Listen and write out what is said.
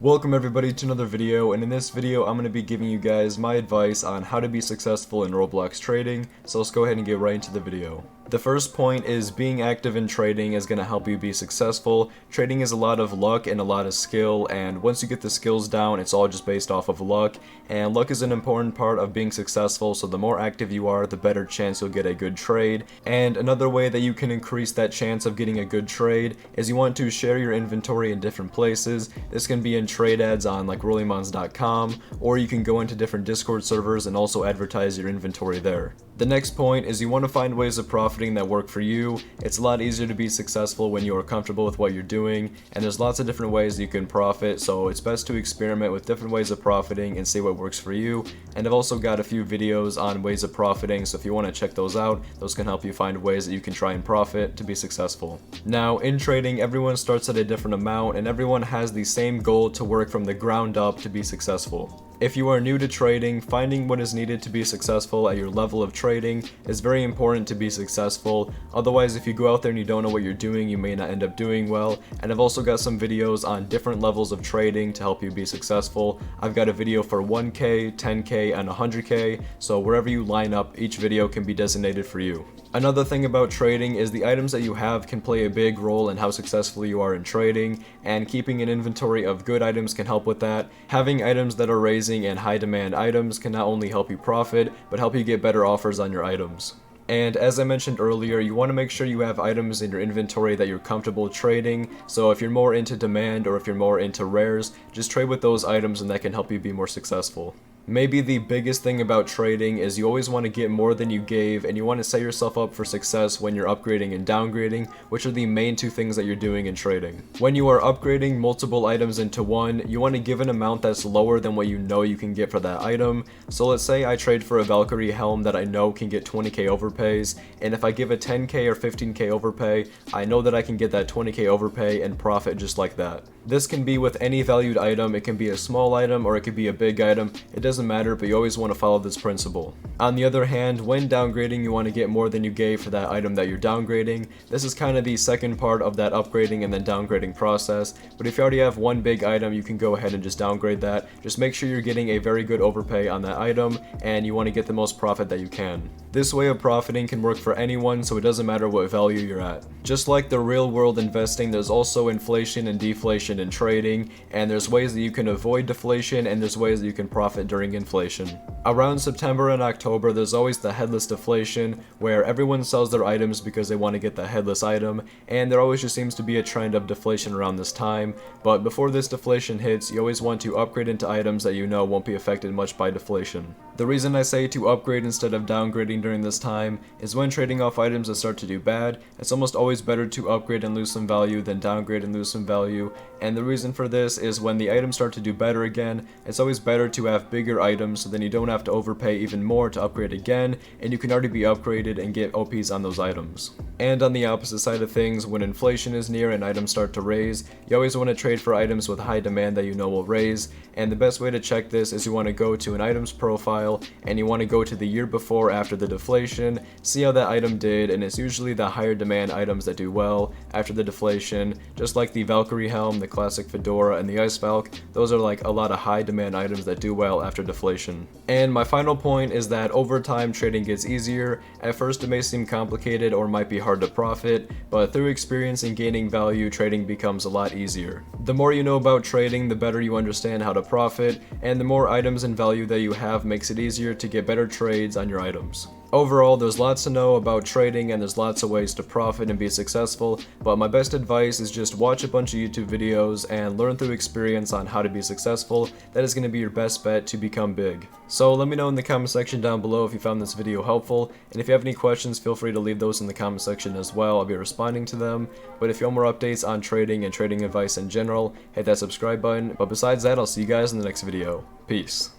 Welcome everybody to another video, and in this video I'm going to be giving you guys my advice on how to be successful in Roblox trading, so let's go ahead and get right into the video. The first point is being active in trading is going to help you be successful. Trading is a lot of luck and a lot of skill, and once you get the skills down, it's all just based off of luck, and luck is an important part of being successful, so the more active you are, the better chance you'll get a good trade. And another way that you can increase that chance of getting a good trade is you want to share your inventory in different places. This can be in trade ads on like rollymons.com, or you can go into different Discord servers and also advertise your inventory there. The next point is you want to find ways of profiting that work for you. It's a lot easier to be successful when you are comfortable with what you're doing, and there's lots of different ways you can profit, so it's best to experiment with different ways of profiting and see what works for you. And I've also got a few videos on ways of profiting, so if you want to check those out, those can help you find ways that you can try and profit to be successful. Now, in trading, everyone starts at a different amount, and everyone has the same goal to work from the ground up to be successful. If you are new to trading, finding what is needed to be successful at your level of trading is very important to be successful. Otherwise, if you go out there and you don't know what you're doing, you may not end up doing well. And I've also got some videos on different levels of trading to help you be successful. I've got a video for 1K, 10K, and 100K, so wherever you line up, each video can be designated for you. Another thing about trading is the items that you have can play a big role in how successful you are in trading, and keeping an inventory of good items can help with that. Having items that are raising and high demand items can not only help you profit, but help you get better offers on your items. And as I mentioned earlier, you want to make sure you have items in your inventory that you're comfortable trading, so if you're more into demand or if you're more into rares, just trade with those items and that can help you be more successful. Maybe the biggest thing about trading is you always want to get more than you gave, and you want to set yourself up for success when you're upgrading and downgrading, which are the main two things that you're doing in trading. When you are upgrading multiple items into one, you want to give an amount that's lower than what you know you can get for that item. So let's say I trade for a Valkyrie helm that I know can get 20k overpays, and if I give a 10k or 15k overpay, I know that I can get that 20k overpay and profit just like that. This can be with any valued item. It can be a small item or it could be a big item. It doesn't matter, but you always want to follow this principle. On the other hand, when downgrading, you want to get more than you gave for that item that you're downgrading. This is kind of the second part of that upgrading and then downgrading process, but if you already have one big item, you can go ahead and just downgrade that. Just make sure you're getting a very good overpay on that item, and you want to get the most profit that you can. This way of profiting can work for anyone, so it doesn't matter what value you're at. Just like the real world investing, there's also inflation and deflation in trading, and there's ways that you can avoid deflation and there's ways that you can profit during inflation. Around September and October, there's always the headless deflation, where everyone sells their items because they want to get the headless item, and there always just seems to be a trend of deflation around this time. But before this deflation hits, you always want to upgrade into items that you know won't be affected much by deflation. The reason I say to upgrade instead of downgrading during this time is when trading off items that start to do bad, it's almost always better to upgrade and lose some value than downgrade and lose some value. And the reason for this is when the items start to do better again, it's always better to have bigger items, so then you don't have to overpay even more to upgrade again, and you can already be upgraded and get OPs on those items. And on the opposite side of things, when inflation is near and items start to raise, you always want to trade for items with high demand that you know will raise. And the best way to check this is you want to go to an item's profile, and you want to go to the year before after the deflation, see how that item did, and it's usually the higher demand items that do well after the deflation, just like the Valkyrie helm, the classic fedora, and the Ice Valk. Those are like a lot of high demand items that do well after deflation. And my final point is that over time trading gets easier. At first it may seem complicated or might be hard to profit, but through experience and gaining value, trading becomes a lot easier. The more you know about trading, the better you understand how to profit, and the more items and value that you have makes it easier to get better trades on your items. Overall, there's lots to know about trading and there's lots of ways to profit and be successful, but my best advice is just watch a bunch of YouTube videos and learn through experience on how to be successful. That is going to be your best bet to become big. So let me know in the comment section down below if you found this video helpful, and if you have any questions, feel free to leave those in the comment section as well. I'll be responding to them. But if you want more updates on trading and trading advice in general, hit that subscribe button. But besides that, I'll see you guys in the next video. Peace.